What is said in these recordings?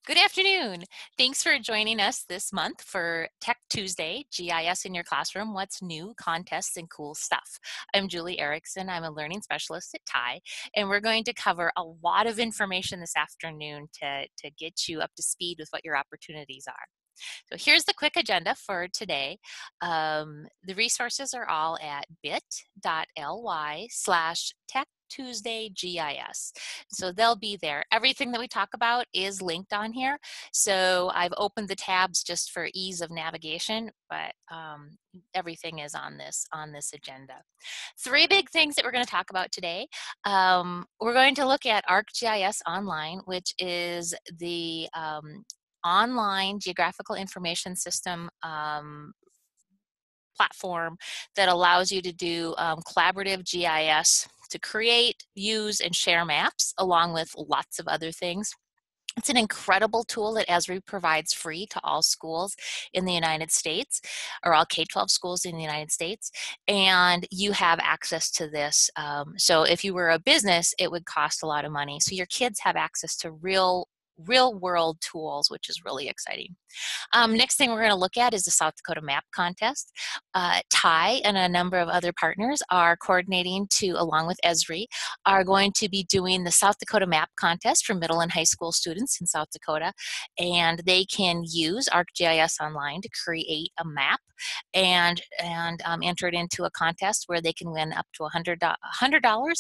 Good afternoon. Thanks for joining us this month for Tech Tuesday, GIS in your classroom, what's new, contests, and cool stuff. I'm Julie Erickson. I'm a learning specialist at TIE, and we're going to cover a lot of information this afternoon to get you up to speed with what your opportunities are. So here's the quick agenda for today. The resources are all at bit.ly/Tech Tuesday GIS. So they'll be there. Everything that we talk about is linked on here. So I've opened the tabs just for ease of navigation, but everything is on this agenda. Three big things that we're going to talk about today. We're going to look at ArcGIS Online, which is the online geographical information system platform that allows you to do collaborative GIS to create, use, and share maps along with lots of other things. It's an incredible tool that Esri provides free to all schools in the United States, or all K-12 schools in the United States, and you have access to this. So if you were a business, it would cost a lot of money. So your kids have access to real world tools, which is really exciting. Next thing we're going to look at is the South Dakota Map Contest. TIE and a number of other partners are coordinating to, along with Esri, are going to be doing the South Dakota Map Contest for middle and high school students in South Dakota, and they can use ArcGIS Online to create a map and enter it into a contest where they can win up to $100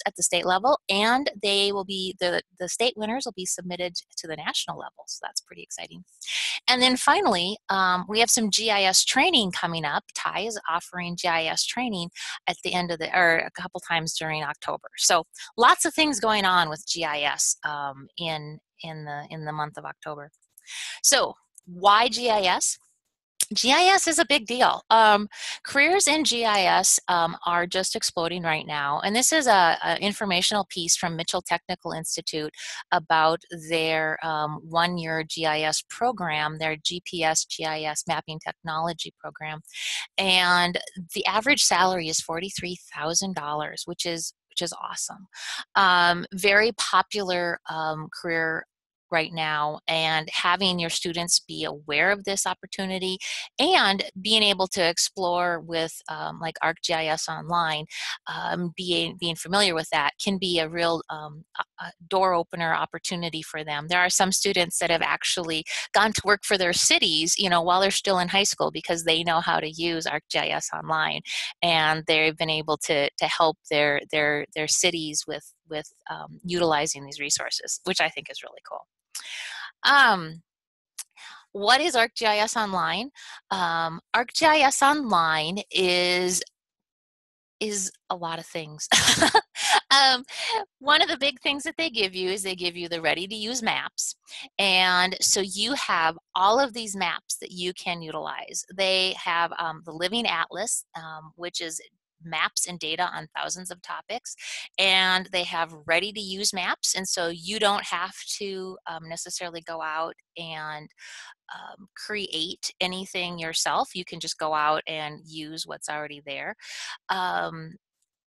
at the state level, and they will be the state winners will be submitted to the national level. So that's pretty exciting. And then finally, we have some GIS training coming up. TIE is offering GIS training at the end of or a couple times during October. So lots of things going on with GIS in the month of October. So why GIS? GIS is a big deal. Careers in GIS are just exploding right now. And this is an informational piece from Mitchell Technical Institute about their one-year GIS program, their GPS GIS mapping technology program. And the average salary is $43,000, which is awesome. Very popular career right now, and having your students be aware of this opportunity and being able to explore with like ArcGIS Online, being familiar with that can be a real a door opener opportunity for them. There are some students that have actually gone to work for their cities, while they're still in high school because they know how to use ArcGIS Online, and they've been able to help their cities with utilizing these resources, which I think is really cool. What is ArcGIS Online? ArcGIS Online is a lot of things. One of the big things that they give you is they give you the ready-to-use maps. And so you have all of these maps that you can utilize. They have the Living Atlas, which is maps and data on thousands of topics, and they have ready-to-use maps, and so you don't have to necessarily go out and create anything yourself. You can just go out and use what's already there.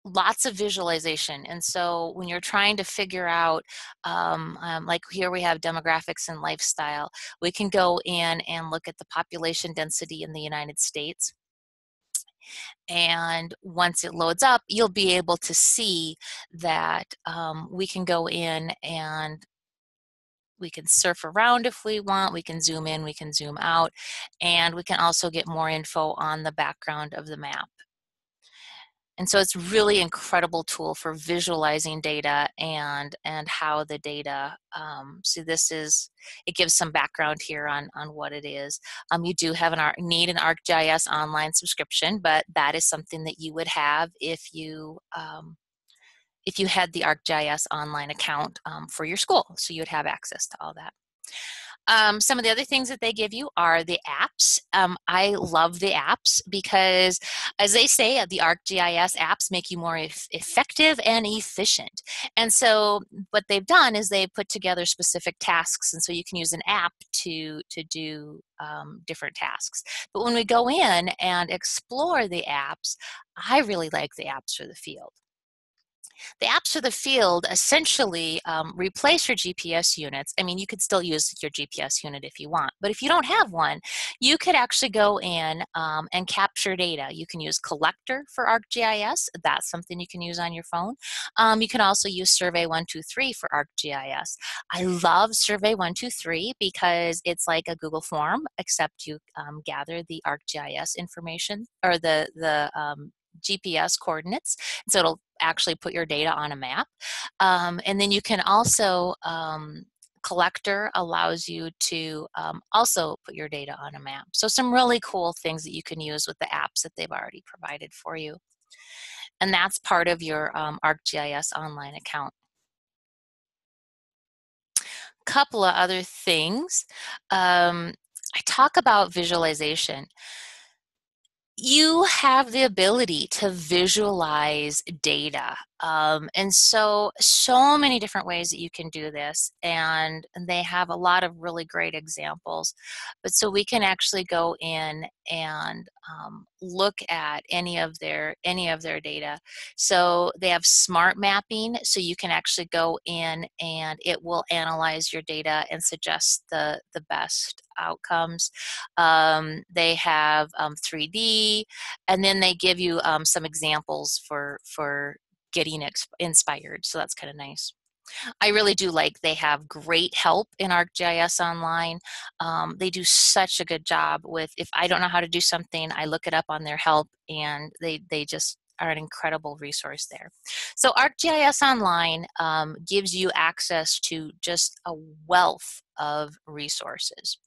Lots of visualization, and so when you're trying to figure out, like here we have demographics and lifestyle, we can go in and look at the population density in the United States. And once it loads up, you'll be able to see that we can go in and we can surf around if we want, we can zoom in, we can zoom out, and we can also get more info on the background of the map. And so it's really incredible tool for visualizing data and how the data, so it gives some background here on what it is. You do have need an ArcGIS Online subscription, but that is something that you would have if you had the ArcGIS Online account for your school, so you would have access to all that. Some of the other things that they give you are the apps. I love the apps because, as they say, the ArcGIS apps make you more effective and efficient. And so what they've done is they've put together specific tasks, and so you can use an app to do different tasks. But when we go in and explore the apps, I really like the apps for the field. The apps for the field essentially replace your GPS units. I mean, you could still use your GPS unit if you want, but if you don't have one, you could actually go in and capture data. You can use Collector for ArcGIS. That's something you can use on your phone. You can also use Survey 123 for ArcGIS. I love Survey 123 because it's like a Google form, except you gather the ArcGIS information or the GPS coordinates. So it'll actually put your data on a map. And then you can also, Collector allows you to also put your data on a map. So some really cool things that you can use with the apps that they've already provided for you. And that's part of your ArcGIS online account. Couple of other things. I talk about visualization. You have the ability to visualize data. And so many different ways that you can do this, and they have a lot of really great examples. But so we can actually go in and look at any of their data. So they have smart mapping, so you can actually go in and it will analyze your data and suggest the best outcomes. They have 3D, and then they give you some examples for getting inspired. So that's kind of nice. I really do like they have great help in ArcGIS Online. They do such a good job with, if I don't know how to do something, I look it up on their help, and they just are an incredible resource there. So ArcGIS Online gives you access to just a wealth of resources.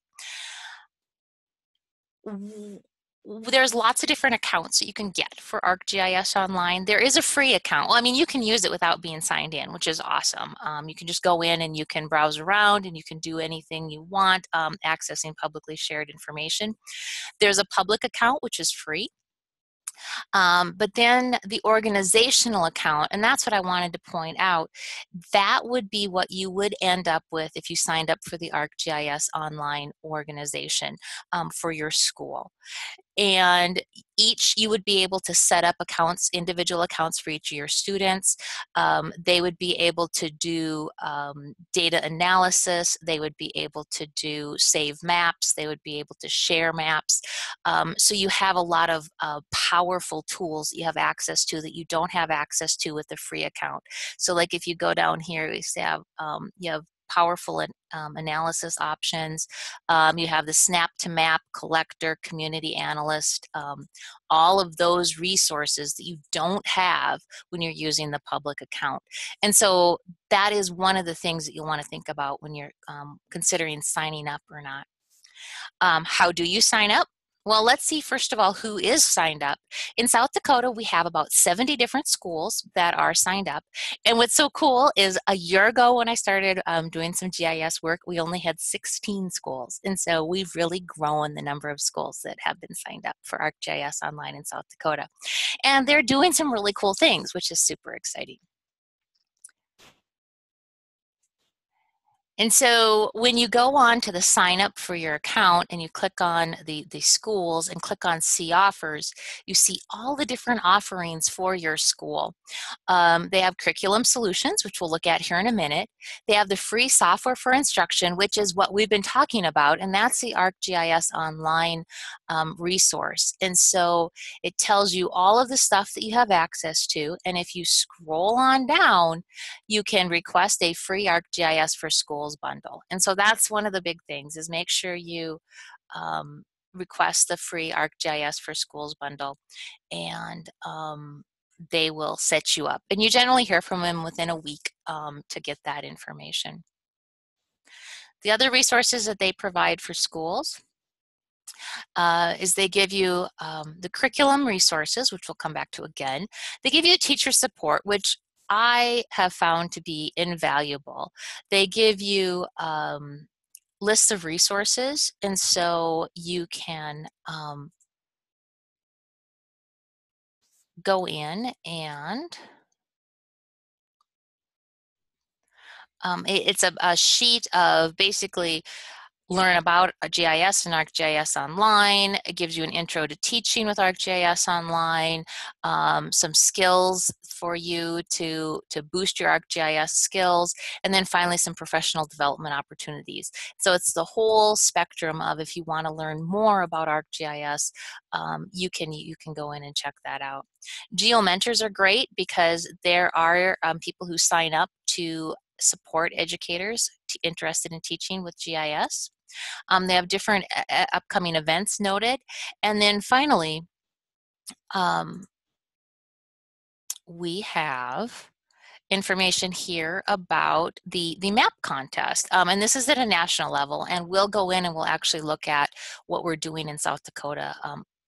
There's lots of different accounts that you can get for ArcGIS Online. There is a free account. Well, I mean, you can use it without being signed in, which is awesome. You can just go in and you can browse around and you can do anything you want, accessing publicly shared information. There's a public account, which is free. But then the organizational account, and that's what I wanted to point out, that would be what you would end up with if you signed up for the ArcGIS Online organization for your school. And you would be able to set up accounts, individual accounts for each of your students. They would be able to do data analysis. They would be able to do save maps. They would be able to share maps. So you have a lot of powerful tools that you have access to that you don't have access to with the free account. So like if you go down here, you have powerful analysis options. You have the Snap to Map, Collector, Community Analyst, all of those resources that you don't have when you're using the public account. And so that is one of the things that you'll want to think about when you're considering signing up or not. How do you sign up? Well, let's see first of all who is signed up. In South Dakota, we have about 70 different schools that are signed up. And what's so cool is a year ago when I started doing some GIS work, we only had 16 schools. And so we've really grown the number of schools that have been signed up for ArcGIS Online in South Dakota. And they're doing some really cool things, which is super exciting. And so when you go on to the sign up for your account and you click on the schools and click on see offers, you see all the different offerings for your school. They have curriculum solutions, which we'll look at here in a minute. They have the free software for instruction, which is what we've been talking about, and that's the ArcGIS Online resource. And so it tells you all of the stuff that you have access to, and if you scroll on down, you can request a free ArcGIS for Schools bundle. And so that's one of the big things, is make sure you request the free ArcGIS for Schools bundle, and they will set you up. And you generally hear from them within a week to get that information. The other resources that they provide for schools is they give you the curriculum resources, which we'll come back to again. They give you teacher support, which I have found to be invaluable. They give you lists of resources, and so you can go in and it's a sheet of basically learn about a GIS and ArcGIS online. It gives you an intro to teaching with ArcGIS online, some skills for you to boost your ArcGIS skills, and then finally some professional development opportunities. So it's the whole spectrum of, if you want to learn more about ArcGIS, you can go in and check that out. GeoMentors are great because there are people who sign up to support educators interested in teaching with GIS. They have different upcoming events noted. And then finally, we have information here about the map contest. And this is at a national level, and we'll go in and we'll actually look at what we're doing in South Dakota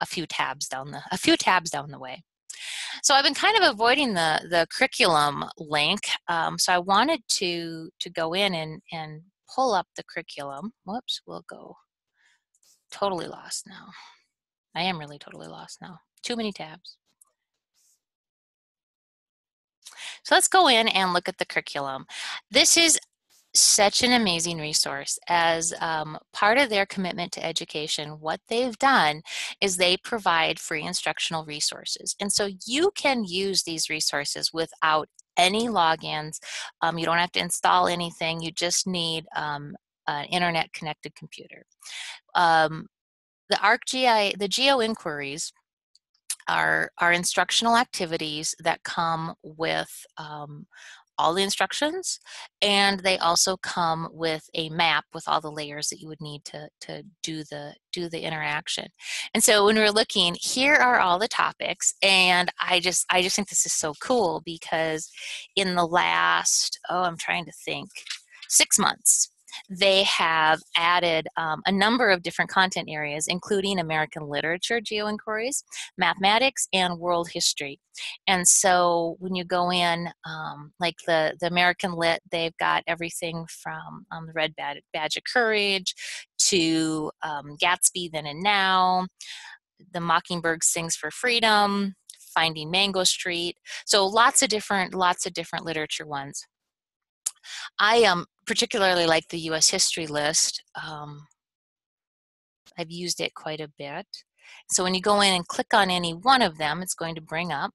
a few tabs down the way. So I've been kind of avoiding the curriculum link, so I wanted to go in and pull up the curriculum. Whoops, we'll go totally lost now. I am really totally lost now. Too many tabs. So let's go in and look at the curriculum. This is such an amazing resource. As part of their commitment to education, what they've done is they provide free instructional resources. And so you can use these resources without any logins. You don't have to install anything. You just need an internet connected computer. The Geo Inquiries are instructional activities that come with all the instructions, and they also come with a map with all the layers that you would need to do the interaction. And so when we're looking, here are all the topics, and I just think this is so cool because in the last, I'm trying to think, 6 months, they have added a number of different content areas, including American literature geoinquiries, mathematics, and world history. And so when you go in, like the American Lit, they've got everything from the Red Badge of Courage to Gatsby Then and Now, The Mockingbird Sings for Freedom, Finding Mango Street. So lots of different literature ones. I particularly like the U.S. history list. I've used it quite a bit. So when you go in and click on any one of them, it's going to bring up.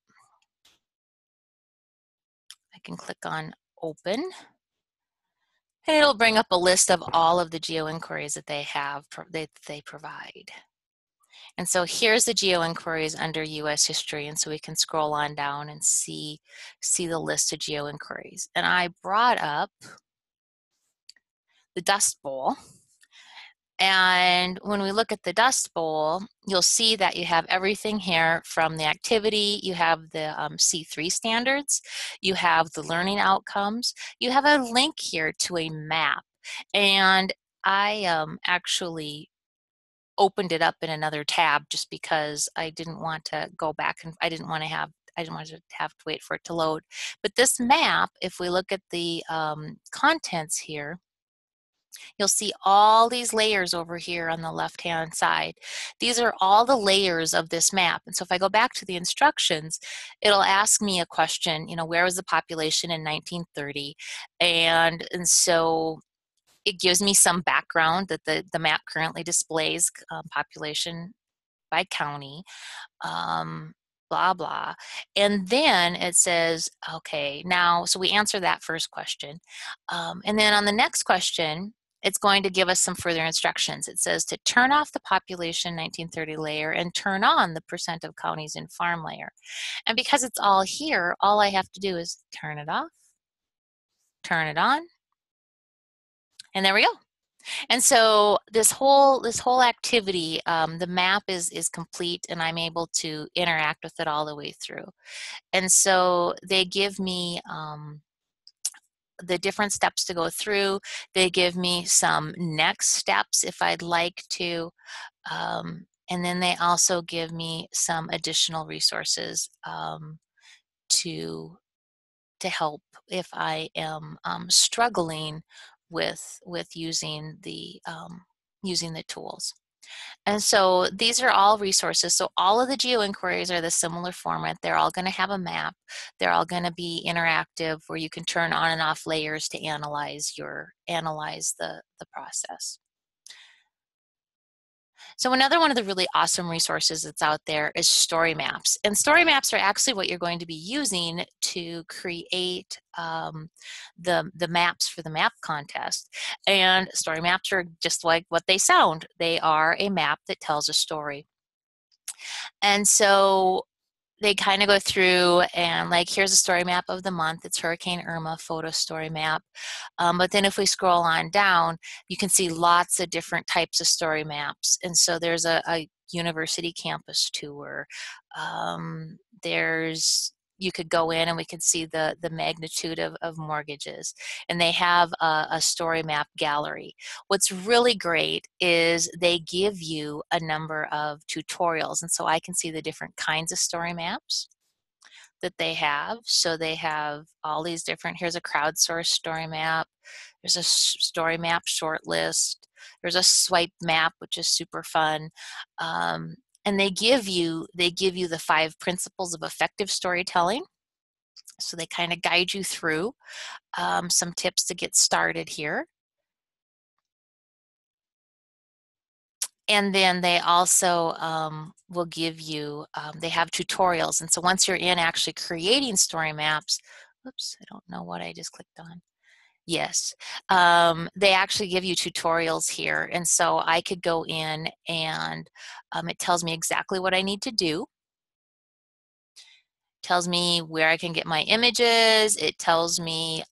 I can click on Open, and it'll bring up a list of all of the geo inquiries that they have, that they provide. And so here's the geo inquiries under U.S. history, and so we can scroll on down and see the list of geo inquiries. And I brought up the Dust Bowl. And when we look at the Dust Bowl, you'll see that you have everything here from the activity, you have the C3 standards, you have the learning outcomes, you have a link here to a map. And I actually opened it up in another tab just because I didn't want to go back, and I didn't want to have to wait for it to load. But this map, if we look at the contents here, you'll see all these layers over here on the left-hand side. These are all the layers of this map. And so if I go back to the instructions, it'll ask me a question, where was the population in 1930? And so it gives me some background that the map currently displays population by county. Blah, blah. And then it says, okay, now, so we answer that first question. And then on the next question, it's going to give us some further instructions. It says to turn off the population 1930 layer and turn on the percent of counties in farm layer. And because it's all here, all I have to do is turn it off, turn it on, and there we go. And so this whole activity, the map is complete, and I'm able to interact with it all the way through. And so they give me the different steps to go through. They give me some next steps if I'd like to. And then they also give me some additional resources to help if I am struggling with using the tools. And so these are all resources. So all of the geo inquiries are the similar format. They're all going to have a map. They're all going to be interactive, where you can turn on and off layers to analyze the process. So another one of the really awesome resources that's out there is story maps. And story maps are actually what you're going to be using to create the maps for the map contest. And story maps are just like what they sound. They are a map that tells a story. And so they kind of go through and like, here's a story map of the month. It's Hurricane Irma photo story map. But then if we scroll on down, you can see lots of different types of story maps. And so there's a university campus tour. You could go in and we can see the magnitude of mortgages. And they have a story map gallery. What's really great is they give you a number of tutorials. And so I can see the different kinds of story maps that they have. So they have all these different, here's a crowdsourced story map. There's a story map short list. There's a swipe map, which is super fun. And they give you the 5 principles of effective storytelling. So they kind of guide you through some tips to get started here. And then they also will give you, they have tutorials. And so once you're in actually creating story maps, oops, I don't know what I just clicked on. Yes, they actually give you tutorials here. And so I could go in and it tells me exactly what I need to do. Tells me where I can get my images. It tells me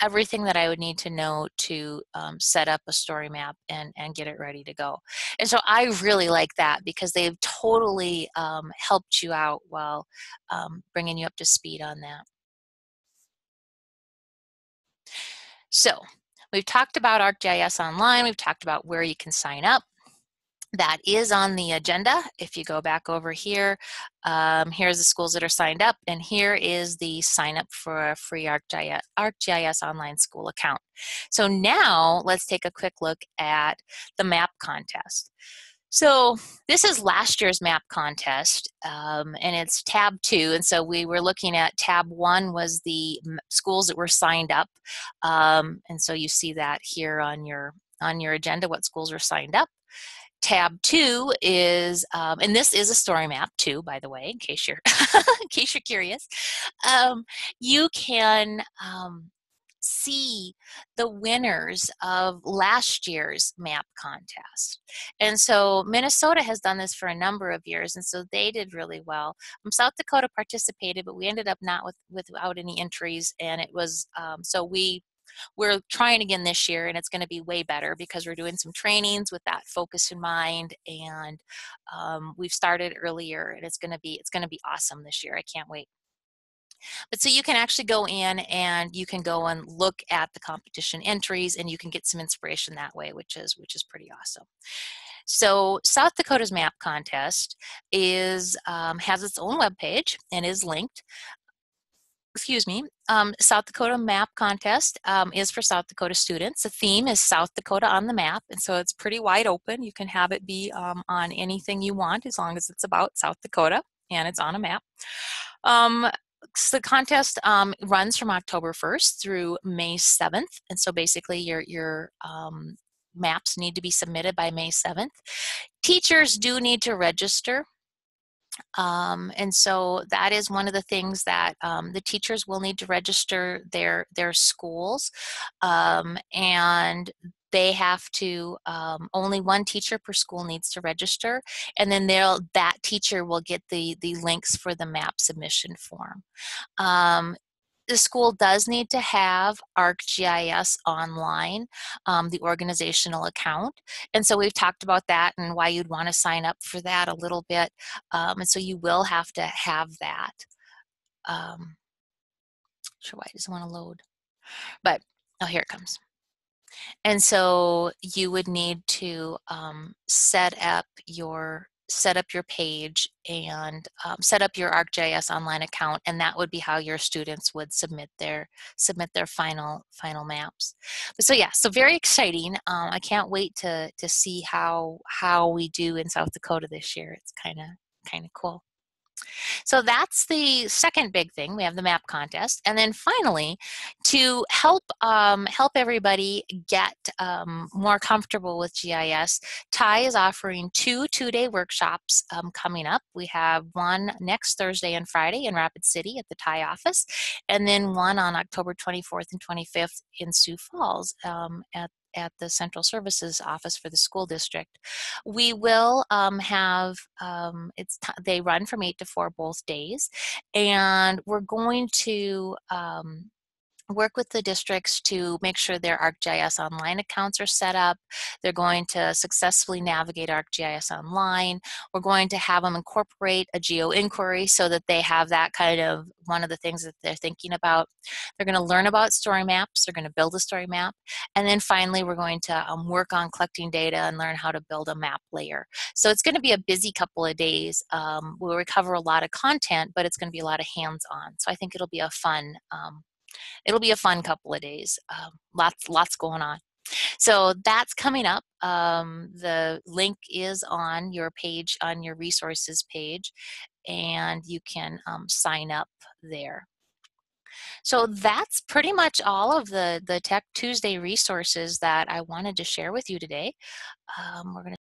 everything that I would need to know to set up a story map and get it ready to go. And so I really like that because they've totally helped you out while bringing you up to speed on that. So we've talked about ArcGIS Online. We've talked about where you can sign up. That is on the agenda. If you go back over here, here's the schools that are signed up, and here is the sign up for a free ArcGIS Online School account. So now let's take a quick look at the map contest. So this is last year's map contest, and it's tab 2, and so we were looking at tab 1 was the schools that were signed up, and so you see that here on your agenda, what schools are signed up. Tab 2 is, and this is a story map too, by the way, in case you're in case you're curious. You can see the winners of last year's map contest. And so Minnesota has done this for a number of years, and so they did really well. South Dakota participated, but we ended up not without any entries, and it was so we're trying again this year, and it's going to be way better because we're doing some trainings with that focus in mind, and we've started earlier, and it's going to be awesome this year. I can't wait. But so you can actually go in and you can go and look at the competition entries, and you can get some inspiration that way, which is pretty awesome. So South Dakota's map contest is has its own webpage and is linked. Excuse me, South Dakota Map Contest is for South Dakota students. The theme is South Dakota on the map, and so it's pretty wide open. You can have it be on anything you want as long as it's about South Dakota and it's on a map. So the contest runs from October 1st through May 7th, and so basically your maps need to be submitted by May 7th. Teachers do need to register. And so that is one of the things that the teachers will need to register their schools, and they have to only one teacher per school needs to register, and then that teacher will get the links for the map submission form. The school does need to have ArcGIS Online, the organizational account. And so we've talked about that and why you'd want to sign up for that a little bit. And so you will have to have that. Sure why it doesn't want to load. But, oh, here it comes. And so you would need to set up your page and set up your ArcGIS Online account, and that would be how your students would submit their final maps. But so yeah, so very exciting. I can't wait to see how we do in South Dakota this year. It's kind of cool. So that's the second big thing. We have the map contest. And then finally, to help help everybody get more comfortable with GIS, Ty is offering two-day workshops coming up. We have one next Thursday and Friday in Rapid City at the Ty office, and then one on October 24th and 25th in Sioux Falls at the Central Services Office for the school district. We will have, they run from 8 to 4 both days, and we're going to work with the districts to make sure their ArcGIS Online accounts are set up. They're going to successfully navigate ArcGIS Online. We're going to have them incorporate a geo inquiry so that they have that kind of one of the things that they're thinking about. They're going to learn about story maps. They're going to build a story map. And then finally, we're going to work on collecting data and learn how to build a map layer. So it's going to be a busy couple of days. We'll cover a lot of content, but it's going to be a lot of hands-on. So I think it'll be a fun couple of days. Lots going on. So that's coming up. The link is on your page, on your resources page, and you can sign up there. So that's pretty much all of the Tech Tuesday resources that I wanted to share with you today. We're going to